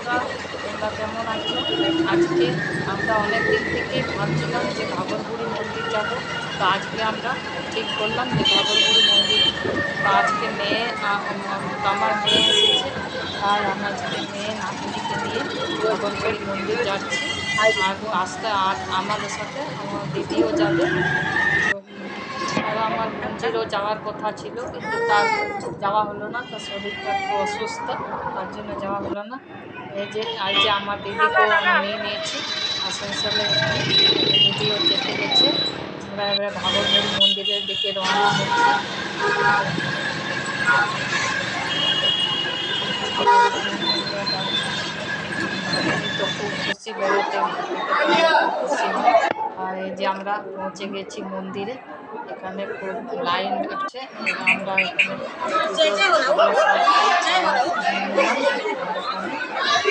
বন্ধুরা, তোমরা কেমন আছো? আজকে আমরা অনেক দিন থেকেই ভাবছিলাম যে ঘাঘরবুড়ি মন্দির যাব। তো আজকে আমরা ঠিক করলাম যে ঘাঘরবুড়ি মন্দির। তো আজকে আমার মেয়ে এসেছে, তাই আমি আজকে মেয়ে নাতনিকে নিয়ে ঘাঘরবুড়ি মন্দির যাচ্ছি। আর রাস্তায় আর আমাদের সাথে আমার দিদিও যাবে। তো আর আমার বোনঝিরও যাওয়ার কথা ছিল, কিন্তু তার যাওয়া হলো না, তার শরীরটা একটু অসুস্থ, তার জন্য যাওয়া হলো না। এই যে আমার দিদিকেও আমি নিয়ে নিয়েছি আসানসোলে, এখানে দিদিও চেপে গেছে। আমরা এবারে ঘাঘরবুড়ি মন্দিরের দিকে রওনা হচ্ছি। ঘাঘরবুড়ি মন্দিরে যাচ্ছি। নাতনি তো খুব খুশি, বেড়াতে যেতে পারলে খুব খুশি হয়। আর এই যে আমরা পৌঁছে গেছি মন্দিরে। এখানে খুব লাইন আছে, আমরা এখানে পুজো পুজো সব নিয়ে নিলাম। আর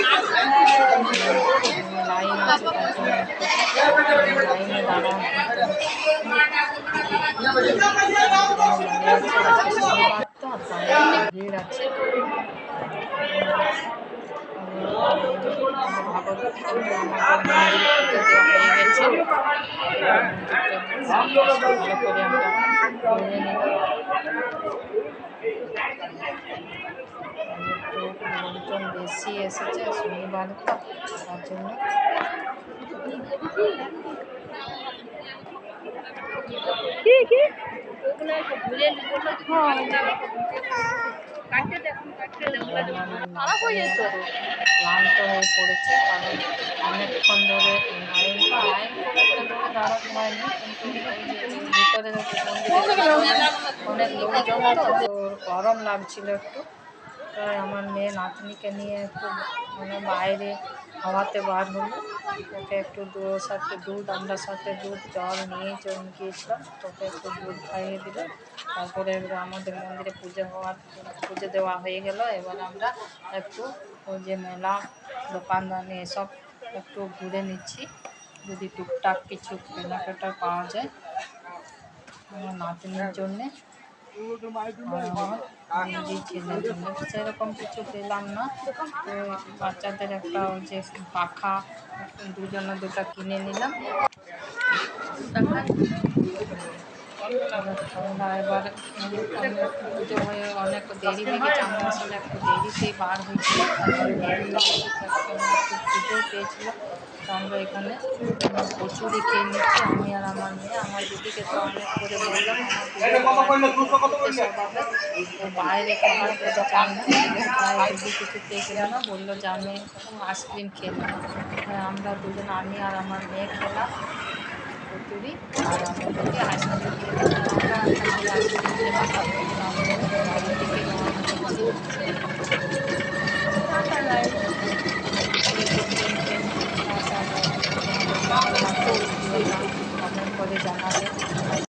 এখানে লাইন আছে, তার জন্য একটু লাইনে দাঁড়া দাঁড়িয়ে আছে। আজকে শনিবার তো, তাই একটু ভিড় আছে। আমাদের মন্দিরে পুজো দেওয়া হয়ে গেছে। মন্দিরটা ভালো করে আমরা ঘুরে নিলাম। একটু লোকজন বেশি এসেছে শনিবার তো, তার জন্য। ক্লান্ত হয়ে পড়েছে, কারণ অনেকক্ষণ ধরে লাইন খুব একটা ধরে দাঁড়াতে হয়নি, কিন্তু ওই যে ভিতরে মন্দিরের অনেক লোকজন তো, তো গরম লাগছিল একটু। তাই আমার মেয়ে নাতনিকে নিয়ে একটু মানে বাইরে হাওয়াতে বার হলো। ওকে একটু আমরা সাথে দুধ জল নিয়ে গিয়েছিলাম, তোকে একটু দুধ খাইয়ে দিল। তারপরে এবারে আমাদের মন্দিরে পুজো দেওয়া হয়ে গেল। এবার আমরা একটু ওই যে মেলা দোকানদানি এসব একটু ঘুরে নিচ্ছি, যদি টুকটাক কিছু কেনাকাটা পাওয়া যায় আমার নাতনির জন্যে আর আমার দিদির ছেলের জন্য। সেরকম কিছু পেলাম না, তো বাচ্চাদের একটা ওই যে পাখা দুটা কিনে নিলাম। আমরা এবার পুজো হয়ে অনেক দেরি হয়ে গেছে, আমরা আসলে একটু দেরিতেই বার হয়েছিল, তার জন্য দেরি হয়ে গেছে, একটু খিদেও পেয়েছিল। তো আমরা এখানে কচুরি খেয়ে নিচ্ছি, আমি আর আমার মেয়ে। আমার দিদিকে তো অনেক করে বললাম, আমার দিদি স্বভাবে ও বাইরে খাবার খেতে চায় না, তাই দিদি কিছুতেই খেলো না, বললো যে আমি আইসক্রিম খেয়ে নেবো। আমরা দুজন, আমি আর আমার মেয়ে খেলাম কচুরি, আর আমার দিদি আইসক্রিম খেলো। আমরা আসলে আইসক্রিম খেলাম।